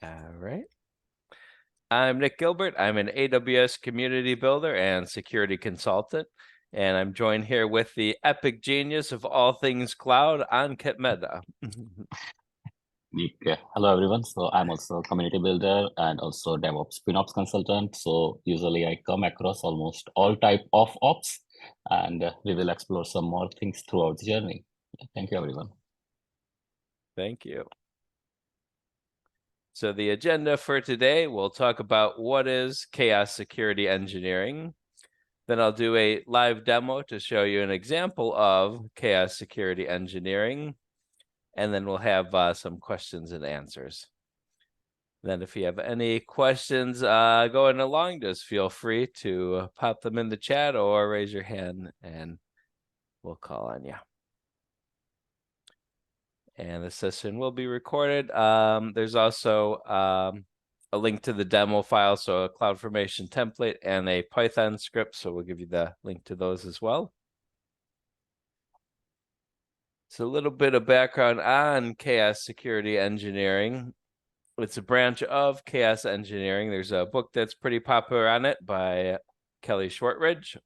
All right. I'm Nick Gilbert. I'm an AWS community builder and security consultant, and I'm joined here with the epic genius of all things cloud, Ankit Mehta. Hello everyone. So I'm also a community builder and also DevOps FinOps consultant. So usually I come across almost all type of ops, and we will explore some more things throughout the journey. Thank you everyone. Thank you. So the agenda for today, we'll talk about what is chaos security engineering. Then I'll do a live demo to show you an example of chaos security engineering. And then we'll have some questions and answers. Then if you have any questions going along, just feel free to pop them in the chat or raise your hand and we'll call on you. And the session will be recorded. There's also a link to the demo file, so a CloudFormation template and a Python script. So we'll give you the link to those as well. So a little bit of background on chaos security engineering. It's a branch of chaos engineering. There's a book that's pretty popular on it by Kelly Shortridge.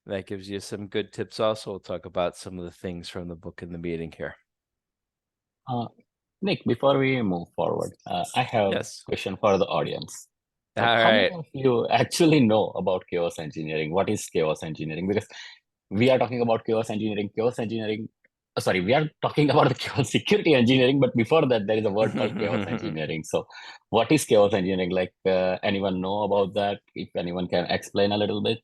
That gives you some good tips also. We'll talk about some of the things from the book in the meeting here. Nick, before we move forward, I have a question for the audience. All How right. many of you actually know about chaos engineering? What is chaos engineering? Because we are talking about chaos engineering. Sorry, we are talking about the chaos security engineering, but before that, there is a word called chaos engineering. So what is chaos engineering? Like, anyone know about that? If anyone can explain a little bit.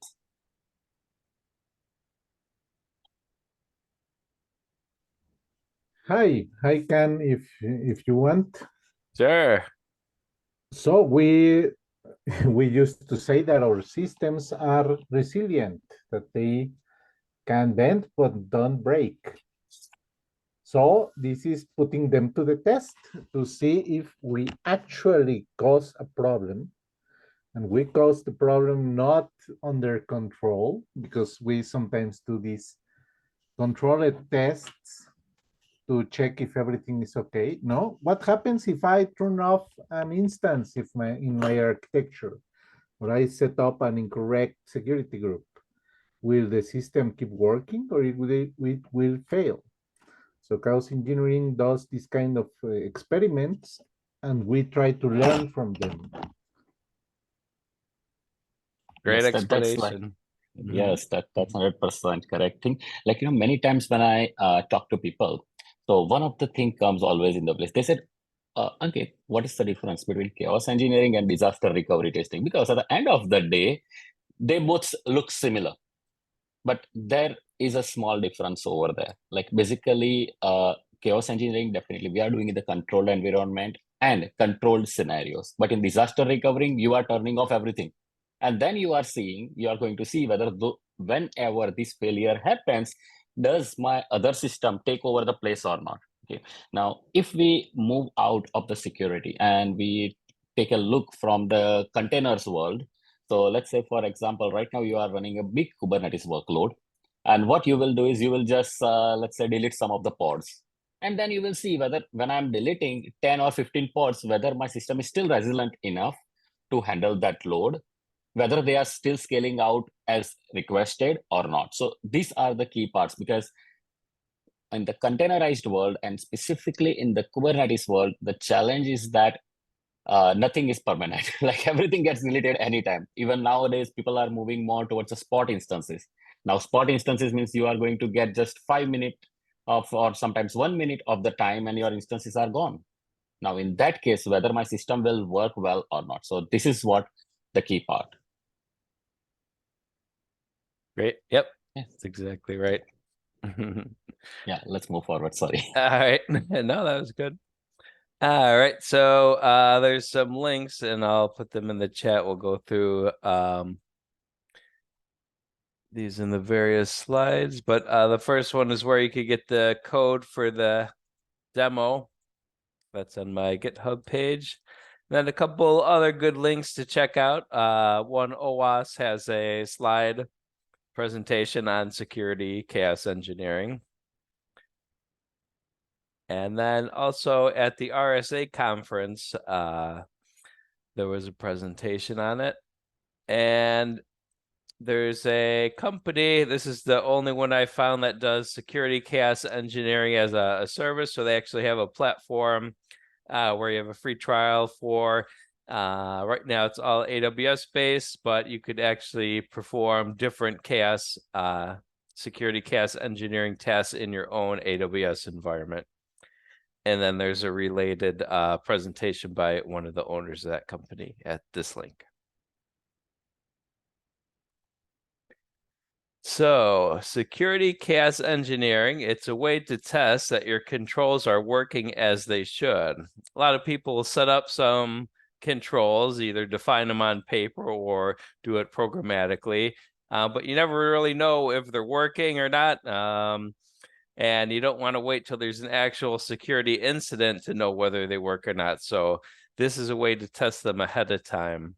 I can if you want. Sure. So we used to say that our systems are resilient, that they can bend but don't break. So this is putting them to the test to see if we actually cause a problem. And we cause the problem not under control, because we sometimes do these controlled tests to check if everything is okay. No, what happens if I turn off an instance in my architecture, or I set up an incorrect security group? Will the system keep working, or it will fail? So chaos engineering does this kind of experiments, and we try to learn from them. Great Yes, explanation. Yes, that's 100% correct thing. Like, many times when I talk to people, so one of the thing comes always in the place. They said, okay, what is the difference between chaos engineering and disaster recovery testing? Because at the end of the day, they both look similar, but there is a small difference over there. Like basically, chaos engineering, definitely we are doing in the controlled environment and controlled scenarios. But in disaster recovery, you are turning off everything. And then you are going to see whether whenever this failure happens, does my other system take over the place or not? Okay. Now, if we move out of the security and we take a look from the containers world, so let's say, for example, right now you are running a big Kubernetes workload. And what you will do is you will just, let's say, delete some of the pods. And then you will see whether when I'm deleting 10 or 15 pods, whether my system is still resilient enough to handle that load, whether they are still scaling out as requested or not. So these are the key parts, because in the containerized world and specifically in the Kubernetes world, the challenge is that nothing is permanent. Like everything gets deleted anytime. Even nowadays, people are moving more towards the spot instances. Now, spot instances means you are going to get just 5 minutes of, or sometimes 1 minute of the time, and your instances are gone. Now, in that case, whether my system will work well or not. So this is what the key part. Great. Yep. That's exactly right. Yeah, let's move forward. Sorry. All right. No, that was good. All right. So there's some links and I'll put them in the chat. We'll go through these in the various slides, but the first one is where you could get the code for the demo. That's on my GitHub page. Then a couple other good links to check out. One, OWASP has a slide presentation on security chaos engineering. And then also at the RSA conference, there was a presentation on it. And there's a company, this is the only one I found that does security chaos engineering as a service. So they actually have a platform where you have a free trial for, right now it's all AWS based, but you could actually perform different chaos, security chaos engineering tasks in your own AWS environment. And then there's a related presentation by one of the owners of that company at this link. So security chaos engineering, it's a way to test that your controls are working as they should. A lot of people set up some controls, either define them on paper or do it programmatically, but you never really know if they're working or not. And you don't want to wait till there's an actual security incident to know whether they work or not. So this is a way to test them ahead of time.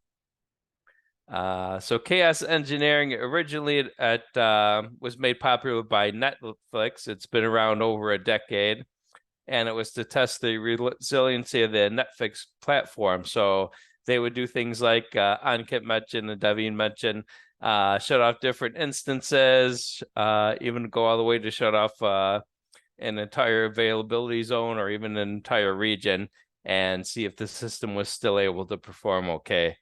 So chaos engineering originally was made popular by Netflix. It's been around over a decade, and it was to test the resiliency of the Netflix platform. So they would do things like Ankit mentioned and Davin mentioned, shut off different instances, even go all the way to shut off an entire availability zone or even an entire region, and see if the system was still able to perform okay.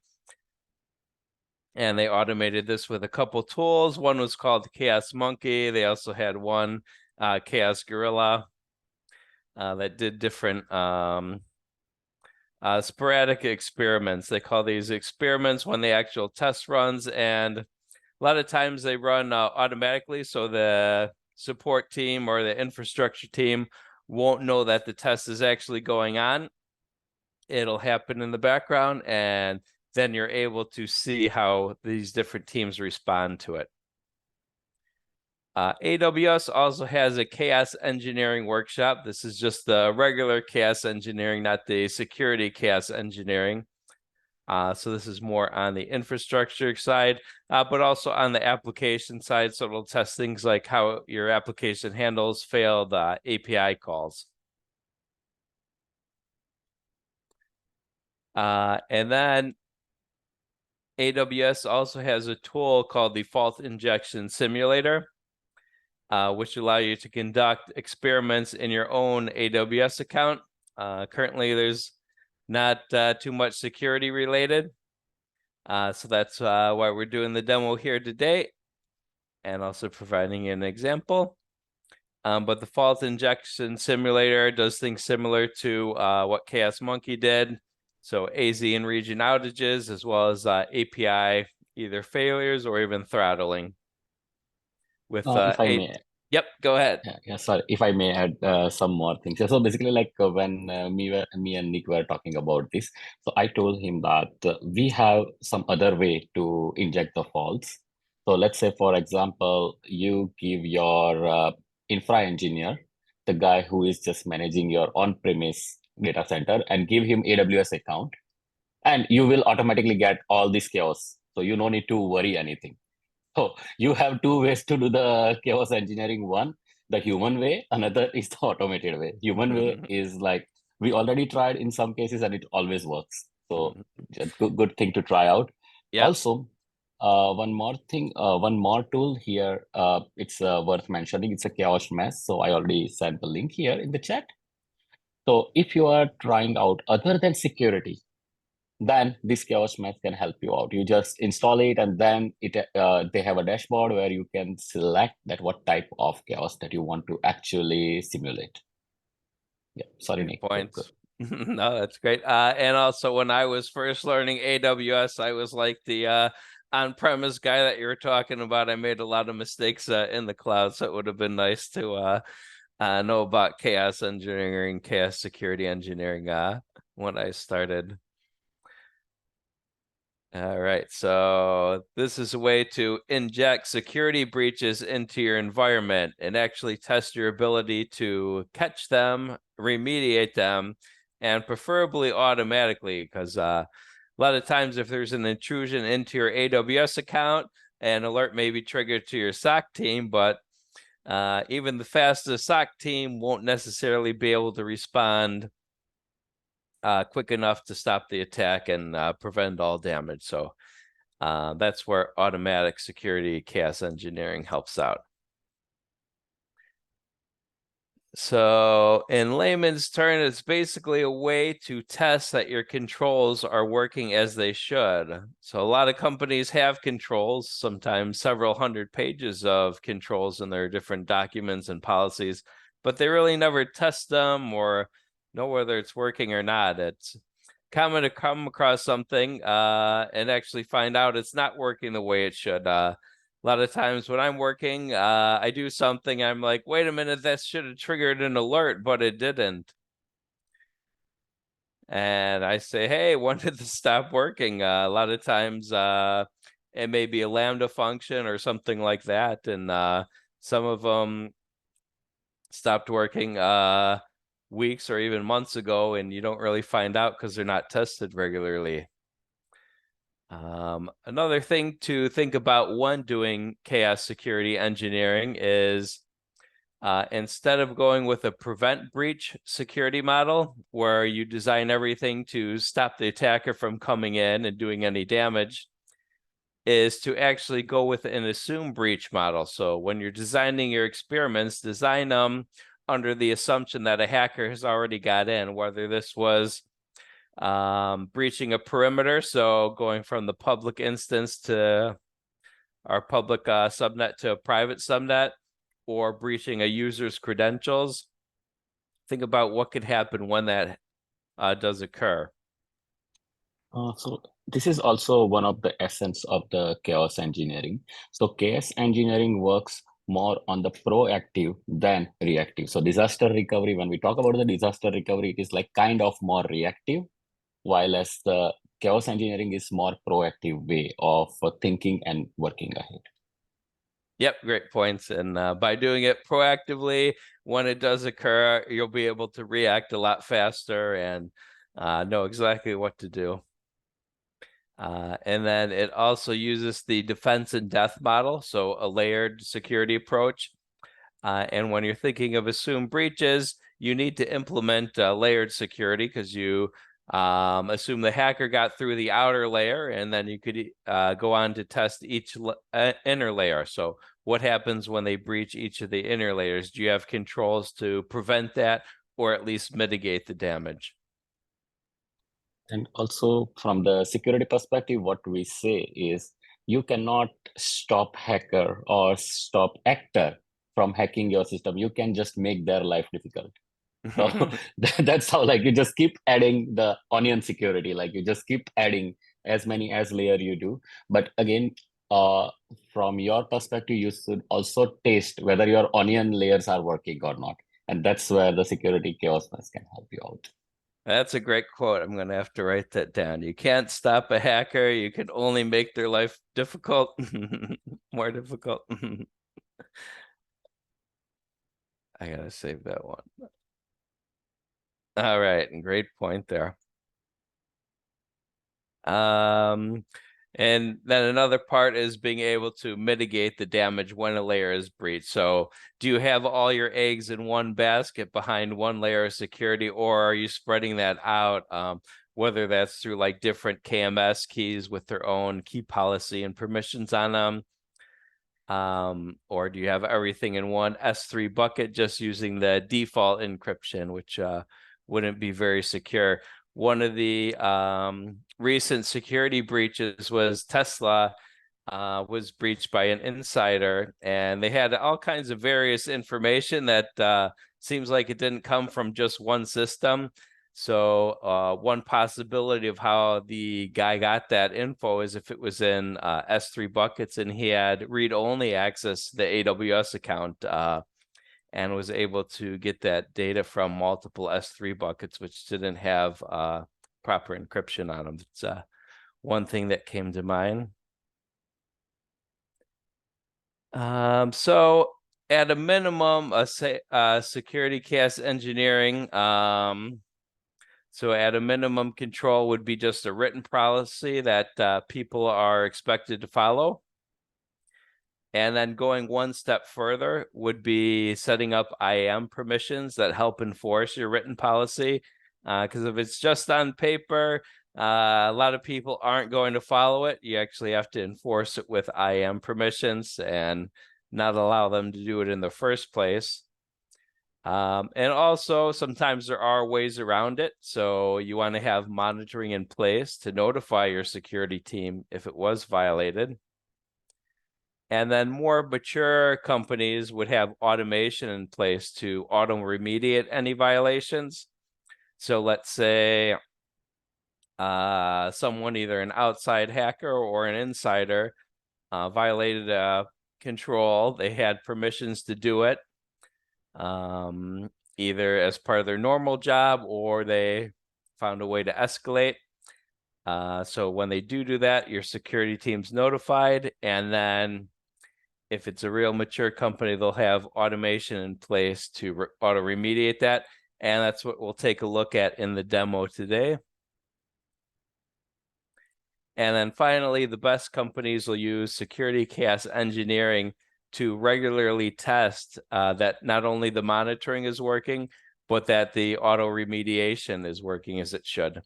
And they automated this with a couple tools. One was called Chaos Monkey. They also had one, Chaos Gorilla, that did different sporadic experiments. They call these experiments when the actual test runs, and a lot of times they run automatically, so the support team or the infrastructure team won't know that the test is actually going on. It'll happen in the background, and then you're able to see how these different teams respond to it. AWS also has a chaos engineering workshop. This is just the regular chaos engineering, not the security chaos engineering. So this is more on the infrastructure side, but also on the application side. So it'll test things like how your application handles failed API calls. And then AWS also has a tool called the Fault Injection Simulator, which allow you to conduct experiments in your own AWS account. Currently, there's not too much security related. So that's why we're doing the demo here today and also providing an example. But the Fault Injection Simulator does things similar to what Chaos Monkey did. So AZ and region outages, as well as API either failures or even throttling. With If I may, yep, go ahead. sorry, if I may add some more things. So basically, like when me and Nick were talking about this, so I told him that we have some other way to inject the faults. So let's say, for example, you give your infra engineer, the guy who is just managing your on-premise data center, and give him AWS account, and you will automatically get all this chaos. So you no need to worry anything. So you have two ways to do the chaos engineering. One, the human way. Another is the automated way. Human way is like we already tried in some cases and it always works. So good thing to try out. Yep. Also, one more thing, one more tool here. It's worth mentioning. It's a chaos mesh. So I already sent the link here in the chat. So if you are trying out other than security, then this chaos mesh can help you out. You just install it, and then they have a dashboard where you can select that what type of chaos that you want to actually simulate. Yeah, sorry, Nick. Points. No, that's great. And also, when I was first learning AWS, I was like the on-premise guy that you were talking about. I made a lot of mistakes in the cloud, so it would have been nice to know about chaos engineering, chaos security engineering when I started. All right, so this is a way to inject security breaches into your environment and actually test your ability to catch them, remediate them, and preferably automatically, because a lot of times if there's an intrusion into your AWS account, an alert may be triggered to your SOC team, but even the fastest SOC team won't necessarily be able to respond quick enough to stop the attack and prevent all damage. So that's where automatic security chaos engineering helps out. So in layman's term, it's basically a way to test that your controls are working as they should. So a lot of companies have controls, sometimes several hundred pages of controls in their different documents and policies, but they really never test them or know whether it's working or not. It's common to come across something and actually find out it's not working the way it should. A lot of times when I'm working, I do something, I'm like, wait a minute, that should have triggered an alert, but it didn't. And I say, hey, when did this stop working? A lot of times it may be a Lambda function or something like that. And some of them stopped working weeks or even months ago, and you don't really find out because they're not tested regularly. Another thing to think about when doing chaos security engineering is instead of going with a prevent breach security model, where you design everything to stop the attacker from coming in and doing any damage, is to actually go with an assume breach model. So when you're designing your experiments, design them under the assumption that a hacker has already got in, whether this was breaching a perimeter, so going from the public instance to our public subnet to a private subnet, or breaching a user's credentials. Think about what could happen when that does occur. So this is also one of the essence of the chaos engineering. So chaos engineering works more on the proactive than reactive. So disaster recovery, when we talk about the disaster recovery, it is like kind of more reactive, while as the chaos engineering is more proactive way of thinking and working ahead. Yep, great points. And by doing it proactively, when it does occur, you'll be able to react a lot faster and know exactly what to do. And then it also uses the defense in depth model, so a layered security approach. And when you're thinking of assumed breaches, you need to implement layered security because you assume the hacker got through the outer layer, and then you could go on to test each inner layer. So what happens when they breach each of the inner layers? Do you have controls to prevent that or at least mitigate the damage? And also from the security perspective, what we say is you cannot stop hacker or stop actor from hacking your system. You can just make their life difficult. So that's how, like, you just keep adding the onion security, like you just keep adding as many as layer you do. But again, from your perspective, you should also test whether your onion layers are working or not. And that's where the security chaos can help you out. That's a great quote. I'm going to have to write that down. You can't stop a hacker. You can only make their life difficult, more difficult. I got to save that one. All right. Great point there. And then another part is being able to mitigate the damage when a layer is breached. So do you have all your eggs in one basket behind one layer of security, or are you spreading that out? Whether that's through like different KMS keys with their own key policy and permissions on them. Or do you have everything in one S3 bucket just using the default encryption, which wouldn't be very secure. One of the recent security breaches was Tesla was breached by an insider, and they had all kinds of various information that seems like it didn't come from just one system. So one possibility of how the guy got that info is if it was in S3 buckets and he had read-only access to the AWS account and was able to get that data from multiple S3 buckets, which didn't have proper encryption on them. It's one thing that came to mind. So at a minimum, security chaos engineering, so at a minimum, control would be just a written policy that people are expected to follow. And then going one step further would be setting up IAM permissions that help enforce your written policy. Because if it's just on paper, a lot of people aren't going to follow it. You actually have to enforce it with IAM permissions and not allow them to do it in the first place. And also, sometimes there are ways around it. So you want to have monitoring in place to notify your security team if it was violated. And then more mature companies would have automation in place to auto remediate any violations. So let's say someone, either an outside hacker or an insider, violated a control. They had permissions to do it, either as part of their normal job or they found a way to escalate. So when they do that, your security team's notified, and then if it's a real mature company, they'll have automation in place to auto remediate that. And that's what we'll take a look at in the demo today. And then finally, the best companies will use security chaos engineering to regularly test that not only the monitoring is working, but that the auto remediation is working as it should.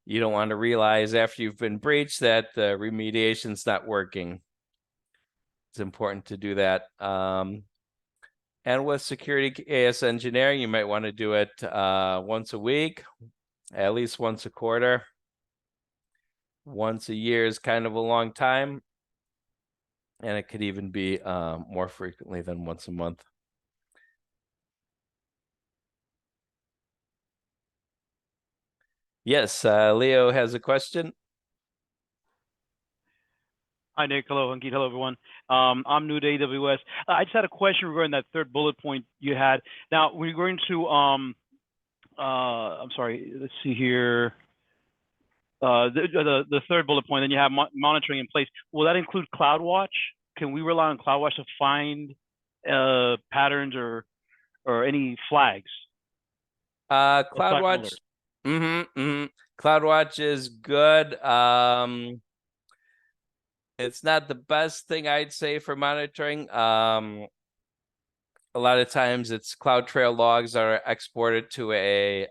You don't want to realize after you've been breached that the remediation's not working. It's important to do that. And with security chaos engineering, you might want to do it once a week, at least once a quarter. Once a year is kind of a long time. And it could even be more frequently than once a month. Yes, Leo has a question. Hi, Nick. Hello, Ankit. Hello, everyone. I'm new to AWS. I just had a question regarding that third bullet point you had. Now, we're going to, I'm sorry, let's see here. The third bullet point, then you have monitoring in place. Will that include CloudWatch? Can we rely on CloudWatch to find patterns or any flags? CloudWatch. CloudWatch is good. It's not the best thing I'd say for monitoring. A lot of times it's CloudTrail logs that are exported to a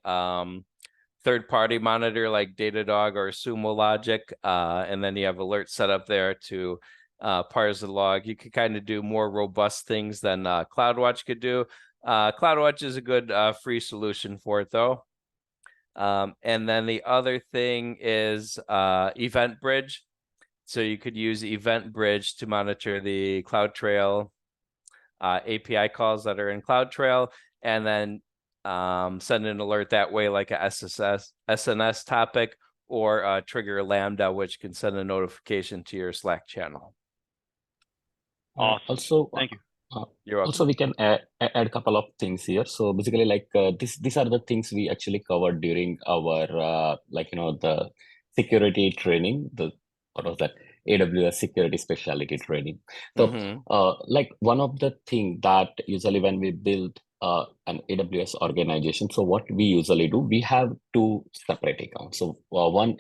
third-party monitor like Datadog or Sumo Logic, and then you have alerts set up there to parse the log. You could kind of do more robust things than CloudWatch could do. CloudWatch is a good free solution for it, though. And then the other thing is EventBridge. So you could use EventBridge to monitor the CloudTrail API calls that are in CloudTrail, and then send an alert that way, like a SNS topic, or trigger Lambda, which can send a notification to your Slack channel. Awesome. Also, thank you. You're welcome. Also, we can add a couple of things here. So basically, like these are the things we actually covered during our the security training. What was that? AWS security specialty training. So like one of the things that usually when we build an AWS organization, so what we usually do, we have two separate accounts. So one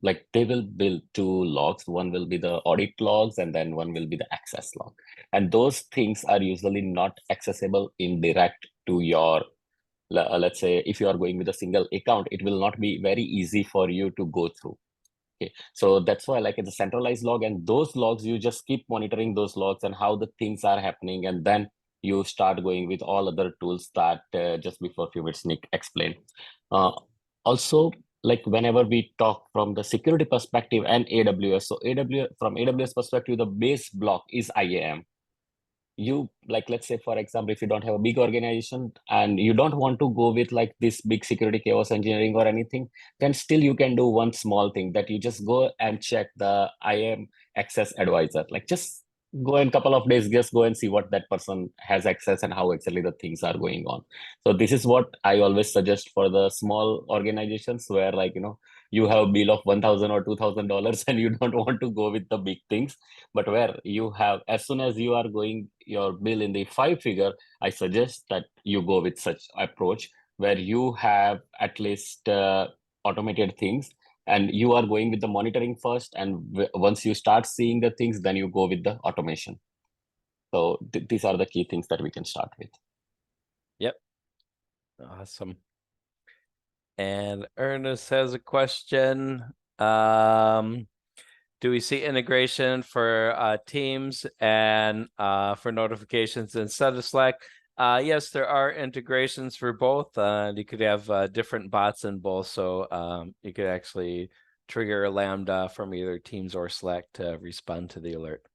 like they will build two logs. One will be the audit logs, and then one will be the access log. And those things are usually not accessible in direct to your, let's say, if you are going with a single account, it will not be very easy for you to go through. Okay, so that's why like it's a centralized log, and those logs, you just keep monitoring those logs and how the things are happening, and then you start going with all other tools that just before a few minutes Nick explained. Also, like whenever we talk from the security perspective and AWS, so from AWS perspective, the base block is IAM. You, like, let's say for example, if you don't have a big organization and you don't want to go with like this big security chaos engineering or anything, then still you can do one small thing, that you just go and check the IAM access advisor. Like just go in a couple of days, just go and see what that person has access and how exactly the things are going on. So this is what I always suggest for the small organizations where, like, you have a bill of $1,000 or $2,000 and you don't want to go with the big things, but where you have, as soon as you are going your bill in the 5-figure, I suggest that you go with such approach where you have at least automated things, and you are going with the monitoring first, and once you start seeing the things, then you go with the automation. So these are the key things that we can start with. Awesome. And Ernest has a question. Do we see integration for Teams and for notifications instead of Slack? Yes, there are integrations for both. You could have different bots in both, so you could actually trigger a Lambda from either Teams or Slack to respond to the alert.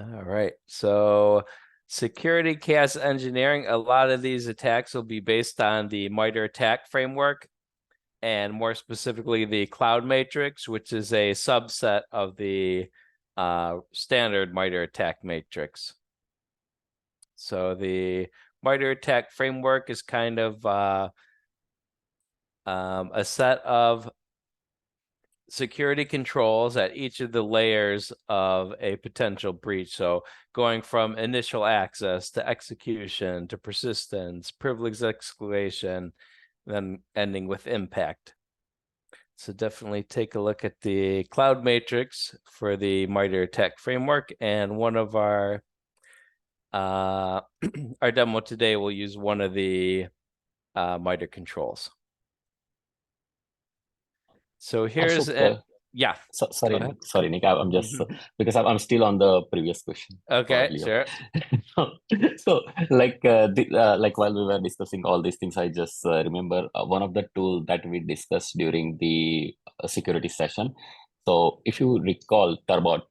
All right, so security chaos engineering, a lot of these attacks will be based on the MITRE attack framework, and more specifically the cloud matrix, which is a subset of the standard MITRE attack matrix. So the MITRE attack framework is kind of a set of security controls at each of the layers of a potential breach. So going from initial access to execution to persistence, privilege escalation, then ending with impact. So definitely take a look at the cloud matrix for the MITRE attack framework. And one of our demo today will use one of the MITRE controls. So here's Also, yeah. sorry, Nick. I'm just because I'm still on the previous question. Okay, sure. So like while we were discussing all these things, I just remember one of the tools that we discussed during the security session. So if you recall Turbot,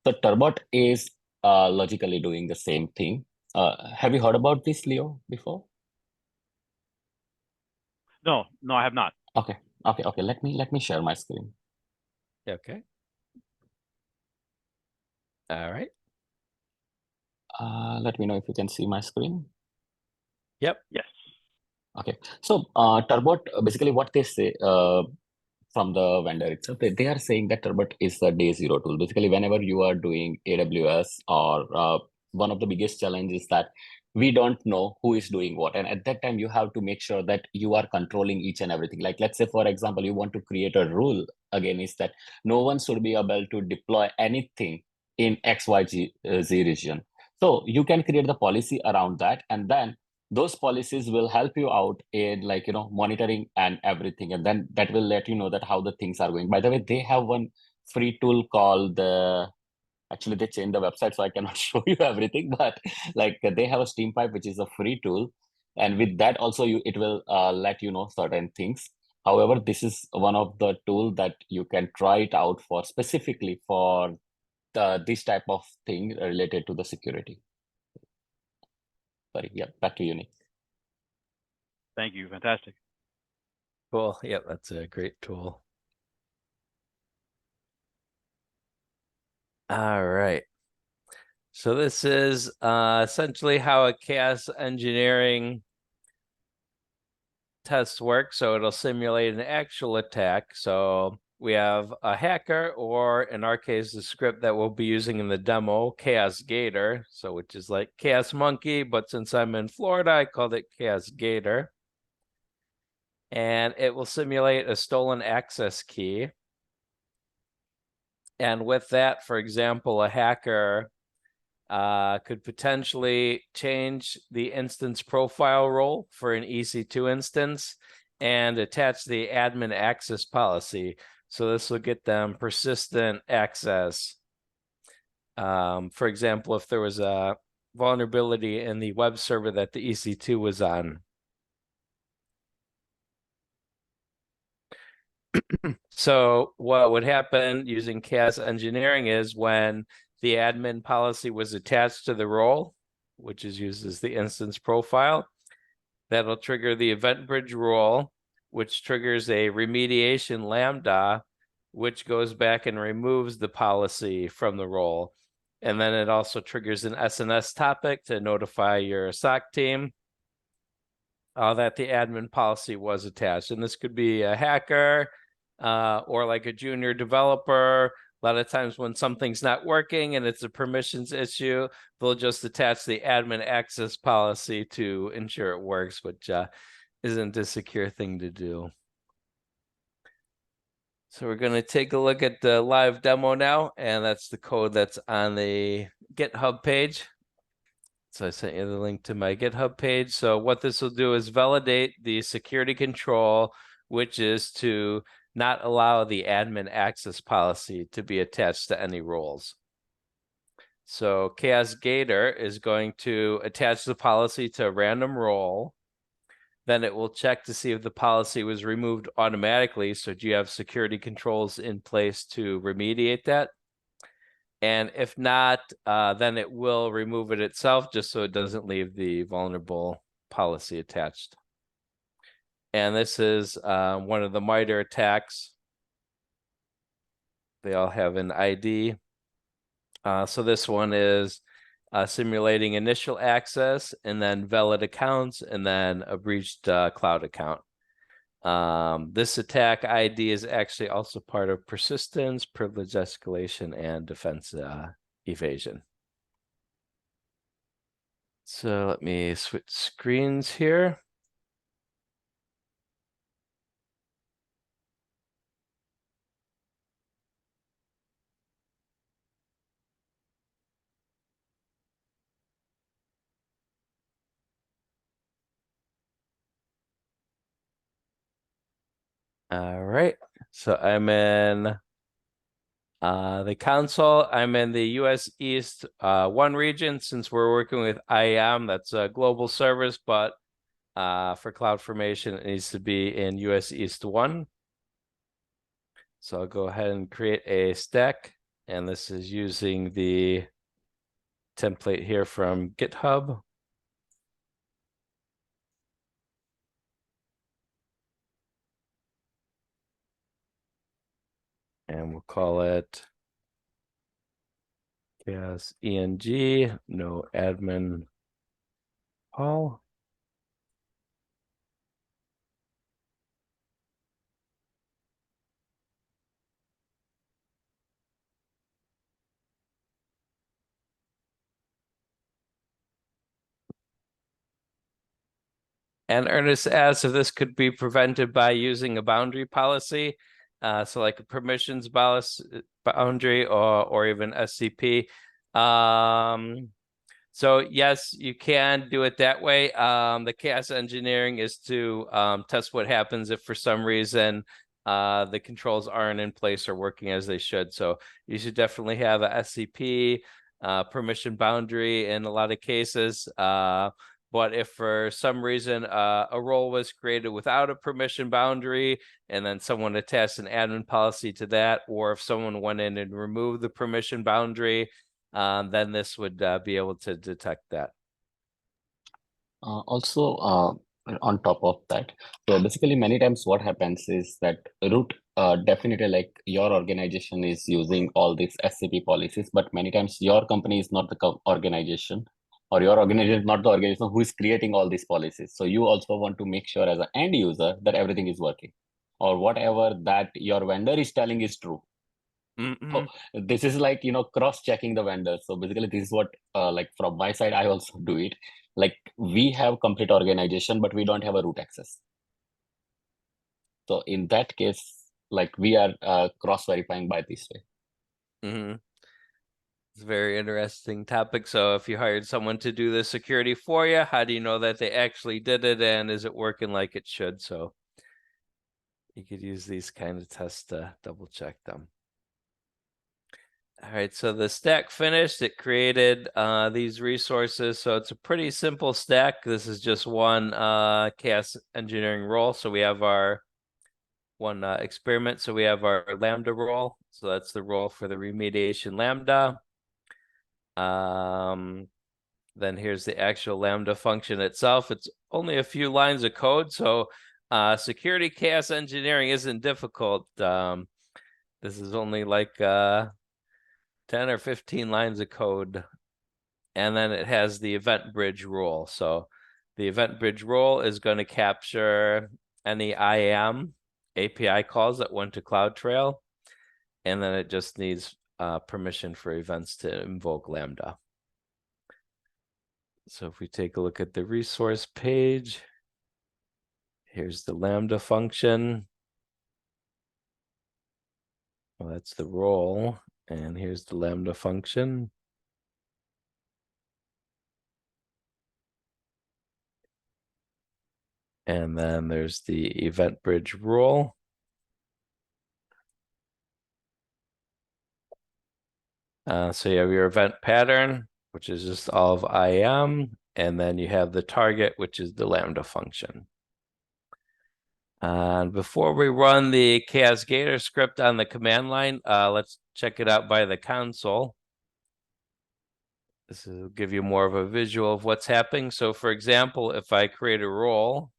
so Turbot is logically doing the same thing. Have you heard about this, Leo, before? No, I have not. Okay. Let me share my screen. Okay. All right. Let me know if you can see my screen. Yep. Yes. Okay. So Turbot, basically what they say from the vendor itself, they are saying that Turbot is a day zero tool. Basically, whenever you are doing AWS or one of the biggest challenges that we don't know who is doing what. And at that time, you have to make sure that you are controlling each and everything. Like, let's say, for example, you want to create a rule again, is that no one should be able to deploy anything in XYZ region. So you can create the policy around that. And then those policies will help you out in monitoring and everything. And then that will let you know that how the things are going. By the way, they have one free tool called actually they changed the website, so I cannot show you everything, but like they have a steam pipe, which is a free tool. And with that also it will let you know certain things. However, this is one of the tool that you can try it out for specifically for this type of thing related to the security. Sorry, yeah, back to you, Nick. Thank you. Fantastic. Cool. Yep, that's a great tool. All right. So this is essentially how a chaos engineering test works. So it'll simulate an actual attack. So we have a hacker, or in our case, the script that we'll be using in the demo, Chaos Gator. So which is like Chaos Monkey, but since I'm in Florida, I called it Chaos Gator. And it will simulate a stolen access key. And with that, for example, a hacker could potentially change the instance profile role for an EC2 instance and attach the admin access policy. So this will get them persistent access. For example, if there was a vulnerability in the web server that the EC2 was on. So what would happen using chaos engineering is when the admin policy was attached to the role, which is used as the instance profile, that'll trigger the event bridge rule, which triggers a remediation lambda, which goes back and removes the policy from the role. And then it also triggers an SNS topic to notify your SOC team that the admin policy was attached. And this could be a hacker or like a junior developer. A lot of times when something's not working and it's a permissions issue, they'll just attach the admin access policy to ensure it works, which isn't a secure thing to do. So we're going to take a look at the live demo now, and that's the code that's on the GitHub page. So I sent you the link to my GitHub page. So what this will do is validate the security control, which is to not allow the admin access policy to be attached to any roles. So Chaos Gator is going to attach the policy to a random role. Then it will check to see if the policy was removed automatically. So do you have security controls in place to remediate that? And if not, then it will remove it itself just so it doesn't leave the vulnerable policy attached. And this is one of the MITRE attacks. They all have an ID. So this one is simulating initial access and then valid accounts and then a breached cloud account. This attack ID is actually also part of persistence, privilege escalation, and defense evasion. So let me switch screens here. All right, so I'm in the console. I'm in the US East 1 region. Since we're working with IAM, that's a global service, but for CloudFormation, it needs to be in US East 1. So I'll go ahead and create a stack, and this is using the template here from GitHub. And we'll call it Chaos ENG, no admin Paul. And Ernest asks if this could be prevented by using a boundary policy. So like a permissions boundary or even SCP. So yes, you can do it that way. The chaos engineering is to test what happens if for some reason the controls aren't in place or working as they should. So you should definitely have a SCP permission boundary in a lot of cases. But if for some reason a role was created without a permission boundary and then someone attached an admin policy to that, or if someone went in and removed the permission boundary, then this would be able to detect that. Also, on top of that, so basically many times what happens is that root definitely like your organization is using all these SCP policies, but many times your company is not the organization, or your organization is not the organization who is creating all these policies. So you also want to make sure as an end user that everything is working, or whatever that your vendor is telling is true. So this is like, cross-checking the vendor. So basically this is what, like from my side, I also do it. Like we have complete organization, but we don't have a root access. So in that case, like we are cross-verifying by this way. It's a very interesting topic. So if you hired someone to do the security for you, how do you know that they actually did it and is it working like it should? So you could use these kind of tests to double check them. All right, so the stack finished. It created these resources. So it's a pretty simple stack. This is just one chaos engineering role. So we have our one experiment. So we have our Lambda role. So that's the role for the remediation Lambda. Then here's the actual Lambda function itself. It's only a few lines of code. So security chaos engineering isn't difficult. This is only like 10 or 15 lines of code. And then it has the event bridge rule. So the event bridge rule is going to capture any IAM API calls that went to CloudTrail. And then it just needs permission for events to invoke Lambda. So if we take a look at the resource page, here's the Lambda function. Well, that's the role, and here's the Lambda function. And then there's the event bridge rule. So you have your event pattern, which is just all of IAM, and then you have the target, which is the Lambda function. And before we run the Chaos Gator script on the command line, let's check it out by the console. This will give you more of a visual of what's happening. So for example, if I create a role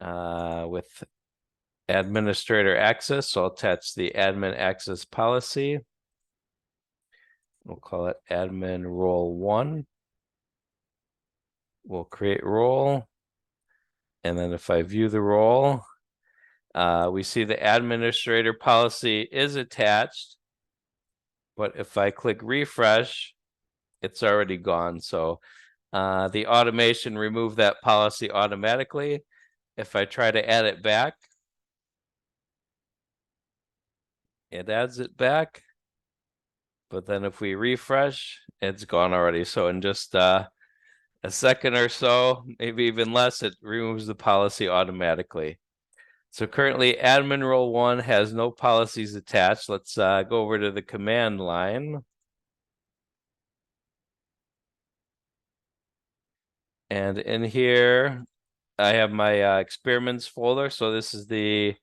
with administrator access, so I'll attach the admin access policy. We'll call it admin role 1. We'll create role. And then if I view the role, we see the administrator policy is attached. But if I click refresh, it's already gone. So the automation removed that policy automatically. If I try to add it back, it adds it back. But then if we refresh, it's gone already. So in just a second or so, maybe even less, it removes the policy automatically. So currently admin role 1 has no policies attached. Let's go over to the command line. And in here, I have my experiments folder. So this is the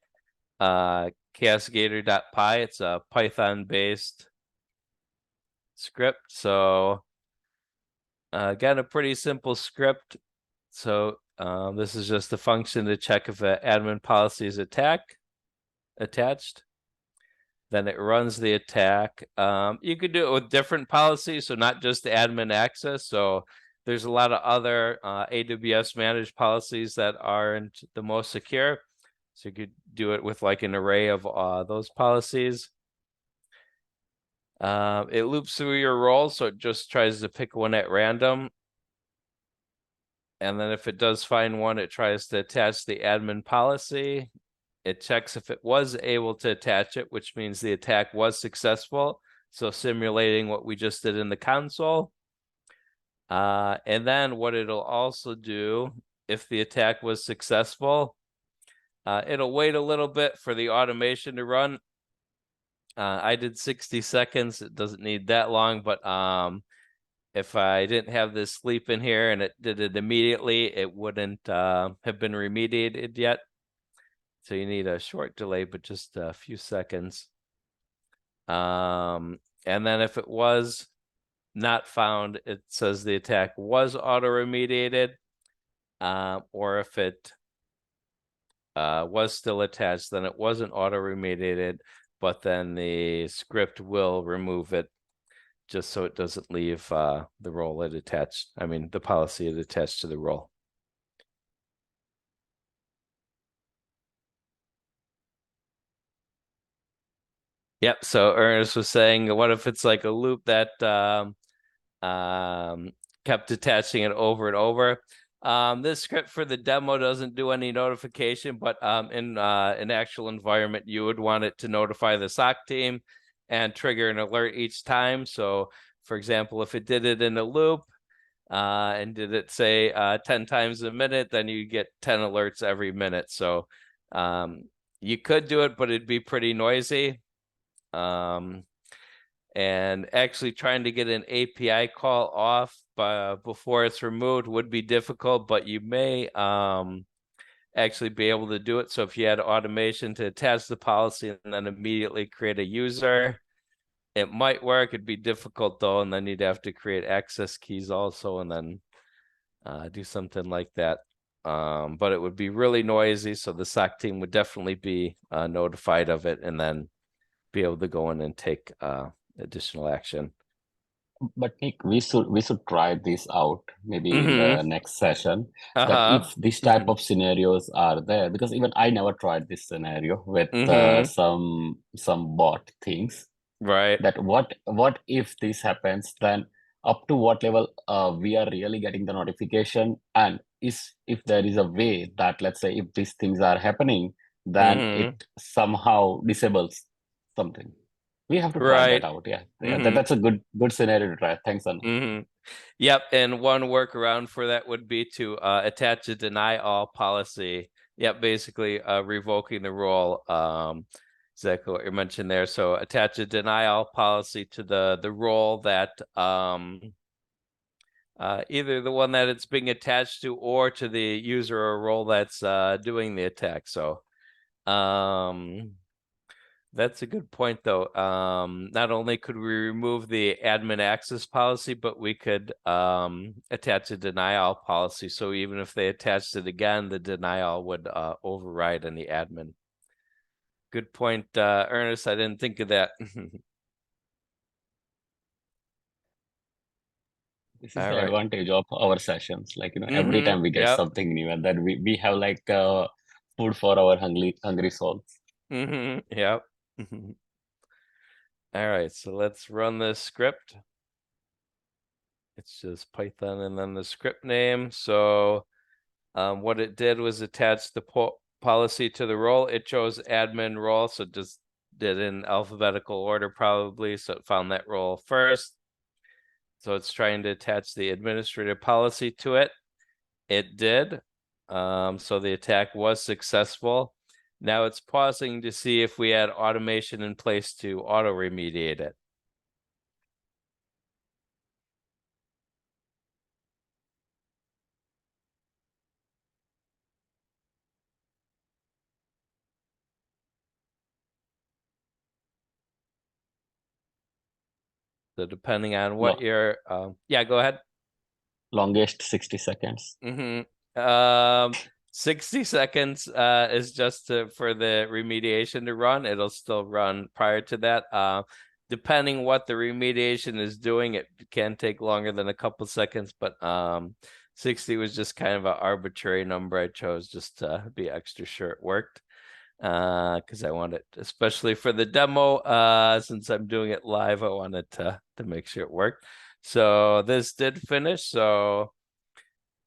chaosgator.py. It's a Python-based script. So again, a pretty simple script. So this is just a function to check if an admin policy is attached. Then it runs the attack. You could do it with different policies, so not just the admin access. So there's a lot of other AWS managed policies that aren't the most secure. So you could do it with like an array of those policies. It loops through your roles, so it just tries to pick one at random. And then if it does find one, it tries to attach the admin policy. It checks if it was able to attach it, which means the attack was successful. So simulating what we just did in the console. And then what it'll also do, if the attack was successful, it'll wait a little bit for the automation to run. I did 60 seconds. It doesn't need that long, but if I didn't have this sleep in here and it did it immediately, it wouldn't have been remediated yet. So you need a short delay, but just a few seconds. And then if it was not found, it says the attack was auto-remediated, or if it was still attached, then it wasn't auto-remediated, but then the script will remove it just so it doesn't leave the role it attached. I mean, the policy it attached to the role. Yep. So Ernest was saying, what if it's like a loop that kept attaching it over and over? This script for the demo doesn't do any notification, but in an actual environment, you would want it to notify the SOC team and trigger an alert each time. So, for example, if it did it in a loop and did it say 10 times a minute, then you get 10 alerts every minute. So you could do it, but it'd be pretty noisy. And actually trying to get an API call off before it's removed would be difficult, but you may actually be able to do it. So if you had automation to attach the policy and then immediately create a user, it might work. It'd be difficult though, and then you'd have to create access keys also and then do something like that. But it would be really noisy, so the SOC team would definitely be notified of it and then be able to go in and take additional action. But Nick, we should try this out maybe in the next session. That if this type of scenarios are there, because even I never tried this scenario with some bot things. Right. That what if this happens, then up to what level we are really getting the notification, and if there is a way that, let's say, if these things are happening, then Mhm. it somehow disables something. We have to try Right. that out. Yeah, Mhm. that's a good scenario to try. Thanks, Anu. Mhm. Yep, and one workaround for that would be to attach a deny all policy. Yep, basically revoking the role. Exactly what you mentioned there. So attach a deny all policy to the role that either the one that it's being attached to or to the user or role that's doing the attack. So that's a good point, though. Not only could we remove the admin access policy, but we could attach a denial policy. So even if they attached it again, the denial would override any admin. Good point, Ernest. I didn't think of that. This is All the right. advantage of our sessions. Like, every time we get Yep. something new, and then we have like food for our hungry souls. Yep. All right, so let's run this script. It's just Python and then the script name. So what it did was attach the policy to the role. It chose admin role, so it just did in alphabetical order probably. So it found that role first. So it's trying to attach the administrative policy to it. It did. So the attack was successful. Now it's pausing to see if we had automation in place to auto remediate it. So depending on what your yeah, go ahead. Longest 60 seconds. 60 seconds is just for the remediation to run. It'll still run prior to that. Depending what the remediation is doing, it can take longer than a couple seconds, but 60 was just kind of an arbitrary number I chose just to be extra sure it worked. Because I want it, especially for the demo, since I'm doing it live, I wanted to make sure it worked. So this did finish. So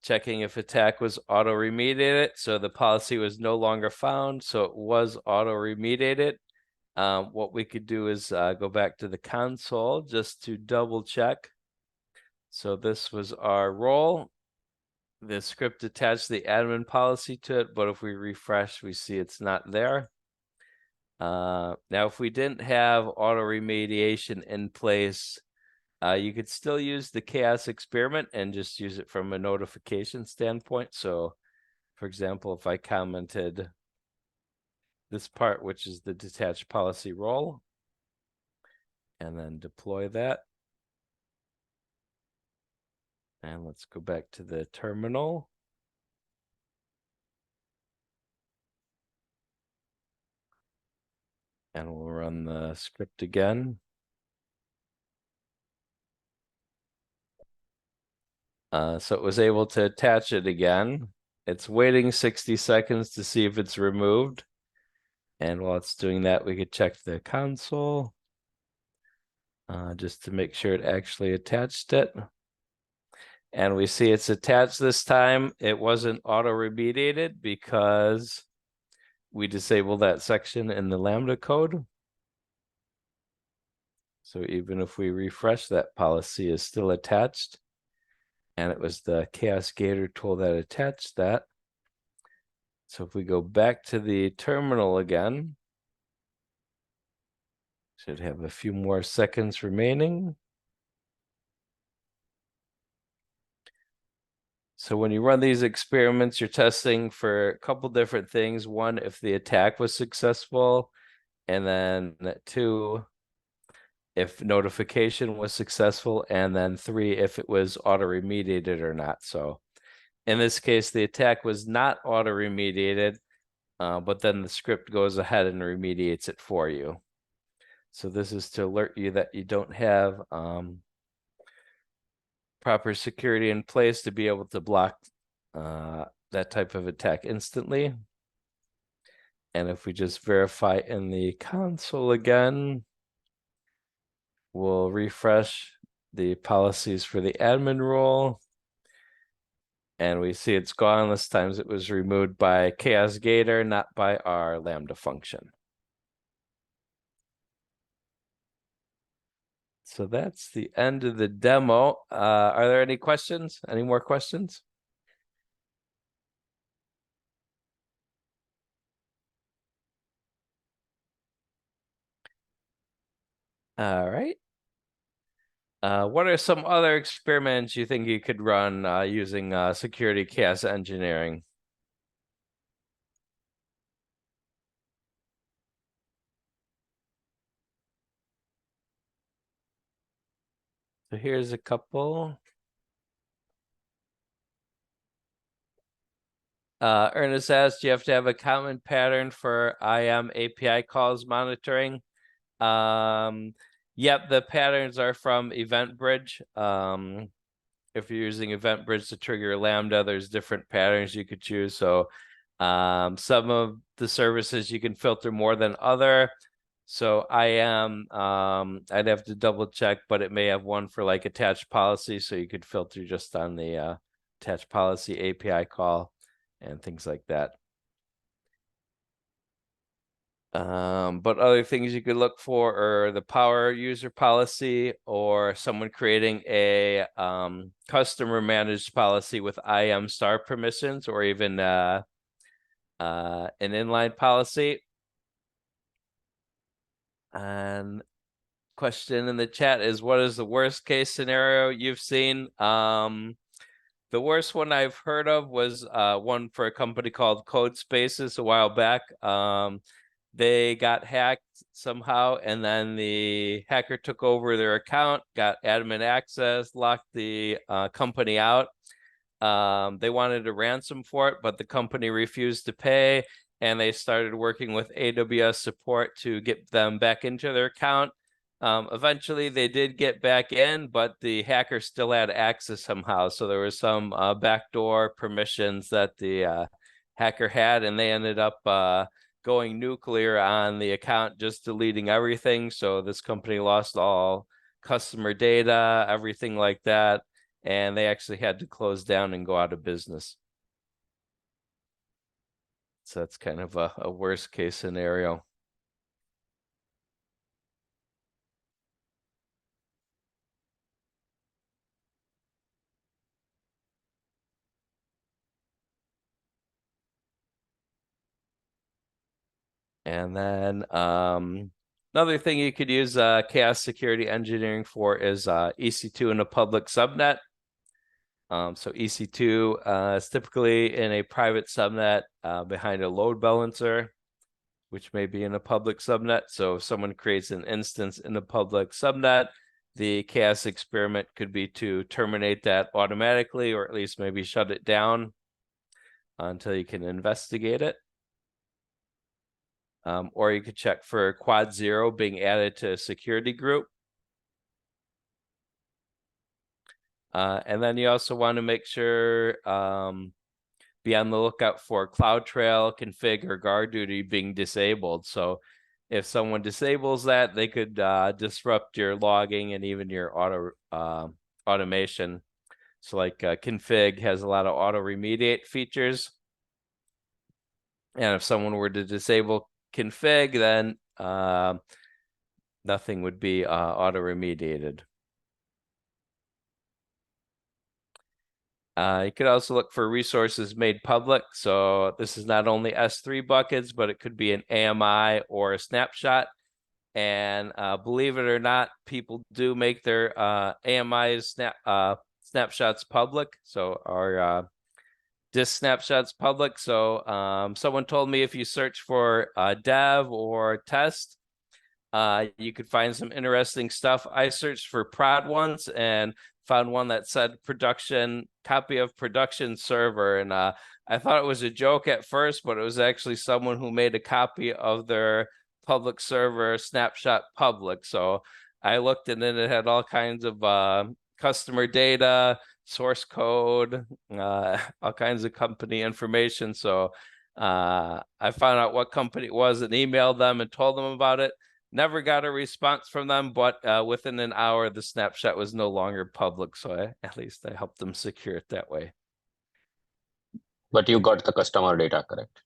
checking if attack was auto remediated. So the policy was no longer found. So it was auto remediated. What we could do is go back to the console just to double check. So this was our role. The script attached the admin policy to it, but if we refresh, we see it's not there. Now, if we didn't have auto remediation in place, you could still use the chaos experiment and just use it from a notification standpoint. So, for example, if I commented this part, which is the detached policy role, and then deploy that. And let's go back to the terminal. And we'll run the script again. So it was able to attach it again. It's waiting 60 seconds to see if it's removed. And while it's doing that, we could check the console just to make sure it actually attached it. And we see it's attached this time. It wasn't auto remediated because we disabled that section in the Lambda code. So even if we refresh, that policy is still attached. And it was the Chaos Gator tool that attached that. So if we go back to the terminal again, should have a few more seconds remaining. So when you run these experiments, you're testing for a couple different things. One, if the attack was successful, and then two, if notification was successful, and then three, if it was auto remediated or not. So in this case, the attack was not auto remediated, but then the script goes ahead and remediates it for you. So this is to alert you that you don't have proper security in place to be able to block that type of attack instantly. And if we just verify in the console again, we'll refresh the policies for the admin role. And we see it's gone. This time it was removed by Chaos Gator, not by our Lambda function. So that's the end of the demo. Are there any questions? Any more questions? All right. What are some other experiments you think you could run using security chaos engineering? So here's a couple. Ernest asks, do you have to have a common pattern for IAM API calls monitoring? Yep, the patterns are from EventBridge. If you're using EventBridge to trigger Lambda, there's different patterns you could choose. So some of the services you can filter more than other. So IAM, I'd have to double check, but it may have one for like attached policy. So you could filter just on the attached policy API call and things like that. But other things you could look for are the power user policy or someone creating a customer managed policy with IAM star permissions or even an inline policy. And question in the chat is, what is the worst case scenario you've seen? The worst one I've heard of was one for a company called Code Spaces a while back. They got hacked somehow, and then the hacker took over their account, got admin access, locked the company out. They wanted a ransom for it, but the company refused to pay, and they started working with AWS support to get them back into their account. Eventually, they did get back in, but the hacker still had access somehow. So there was some backdoor permissions that the hacker had, and they ended up going nuclear on the account, just deleting everything. So this company lost all customer data, everything like that, and they actually had to close down and go out of business. So that's kind of a worst case scenario. And then another thing you could use chaos security engineering for is EC2 in a public subnet. So EC2 is typically in a private subnet behind a load balancer, which may be in a public subnet. So if someone creates an instance in a public subnet, the chaos experiment could be to terminate that automatically, or at least maybe shut it down until you can investigate it. Or you could check for quad 0 being added to a security group. And then you also want to make sure be on the lookout for CloudTrail, config, or guard duty being disabled. So if someone disables that, they could disrupt your logging and even your automation. So like config has a lot of auto remediate features. And if someone were to disable config, then nothing would be auto remediated. You could also look for resources made public. So this is not only S3 buckets, but it could be an AMI or a snapshot. And believe it or not, people do make their AMIs snapshots public. So our disk snapshots public. So someone told me if you search for dev or test, you could find some interesting stuff. I searched for prod once and found one that said production, copy of production server. And I thought it was a joke at first, but it was actually someone who made a copy of their public server snapshot public. So I looked, and then it had all kinds of customer data, source code, all kinds of company information. So I found out what company it was and emailed them and told them about it. Never got a response from them, but within an hour, the snapshot was no longer public. So at least I helped them secure it that way. But you got the customer data, correct?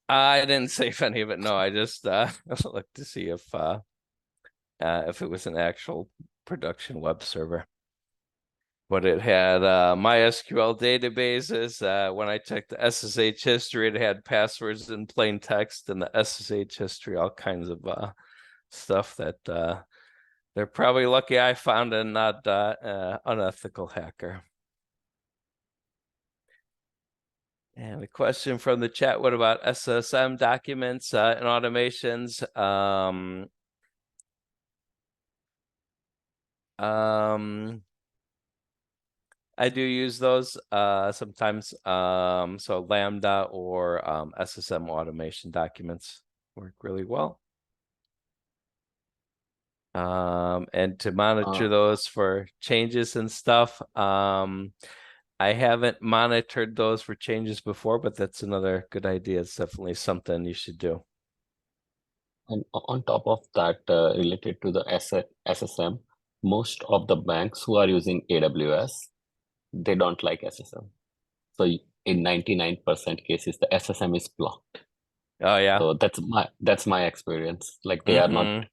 I didn't save any of it. No, I just looked to see if it was an actual production web server. But it had MySQL databases. When I checked the SSH history, it had passwords in plain text, and the SSH history, all kinds of stuff that they're probably lucky I found and not unethical hacker. And a question from the chat: what about SSM documents and automations? I do use those sometimes. So Lambda or SSM automation documents work really well. And to monitor those for changes and stuff. I haven't monitored those for changes before, but that's another good idea. It's definitely something you should do. And on top of that, related to the SSM, most of the banks who are using AWS, they don't like SSM. So in 99% cases, the SSM is blocked. Oh yeah. So that's my experience. Like they are not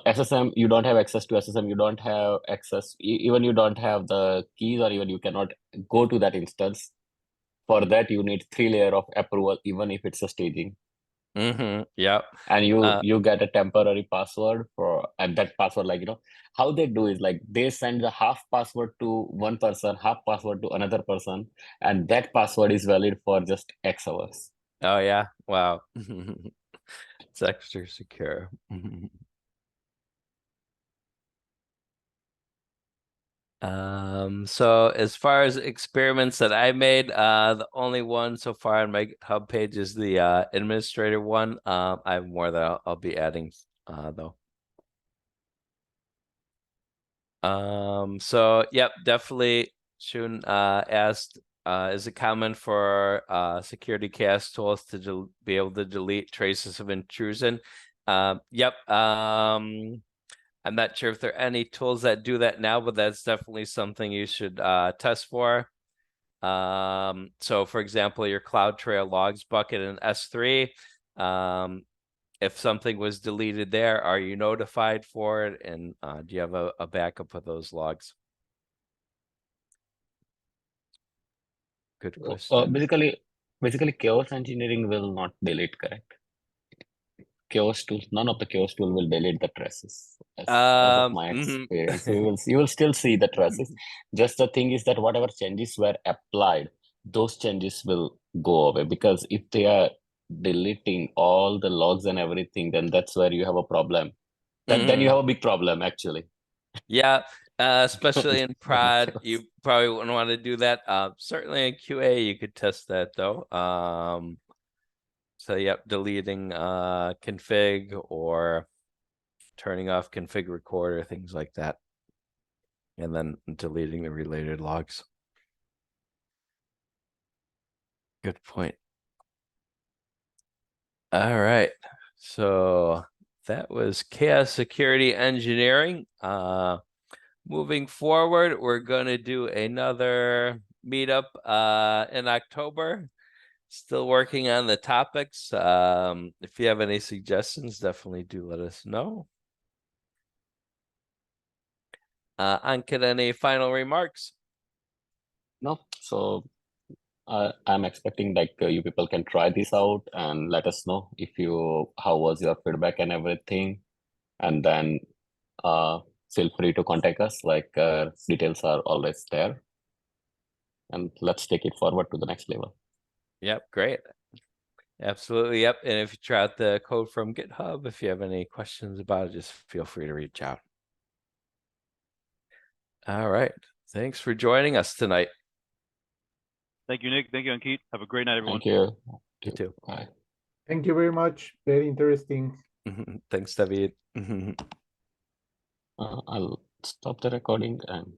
SSM. You don't have access to SSM. You don't have access. Even you don't have the keys, or even you cannot go to that instance. For that, you need 3 layer of approval, even if it's a staging. Yep. And you get a temporary password and that password, like, how they do is like they send the half password to one person, half password to another person, and that password is valid for just X hours. Oh yeah. Wow. It's extra secure. So as far as experiments that I made, the only one so far on my GitHub page is the administrator one. I have more that I'll be adding though. So yep, definitely Shun asked, is it common for security chaos tools to be able to delete traces of intrusion? Yep. I'm not sure if there are any tools that do that now, but that's definitely something you should test for. So for example, your CloudTrail logs bucket in S3, if something was deleted there, are you notified for it? And do you have a backup of those logs? Good question. Basically, chaos engineering will not delete, correct? Chaos tool, none of the chaos tool will delete the traces. As of my experience, you will still see the traces. Just the thing is that whatever changes were applied, those changes will go away, because if they are deleting all the logs and everything, then that's where you have a problem. Then you have a big problem, actually. Yeah, especially in prod, you probably wouldn't want to do that. Certainly in QA, you could test that though. So yep, deleting config or turning off config recorder, things like that. And then deleting the related logs. Good point. All right. So that was chaos security engineering. Moving forward, we're going to do another meetup in October. Still working on the topics. If you have any suggestions, definitely do let us know. Ankit, any final remarks? No, so I'm expecting like you people can try this out and let us know how was your feedback and everything, and then feel free to contact us. Like details are always there, and let's take it forward to the next level. Yep, great. Absolutely, yep. And if you try out the code from GitHub, if you have any questions about it, just feel free to reach out. All right. Thanks for joining us tonight. Thank you, Nick. Thank you, Ankit. Have a great night, everyone. Thank you. You too. Bye. Thank you very much. Very interesting. Thanks, David. I'll stop the recording and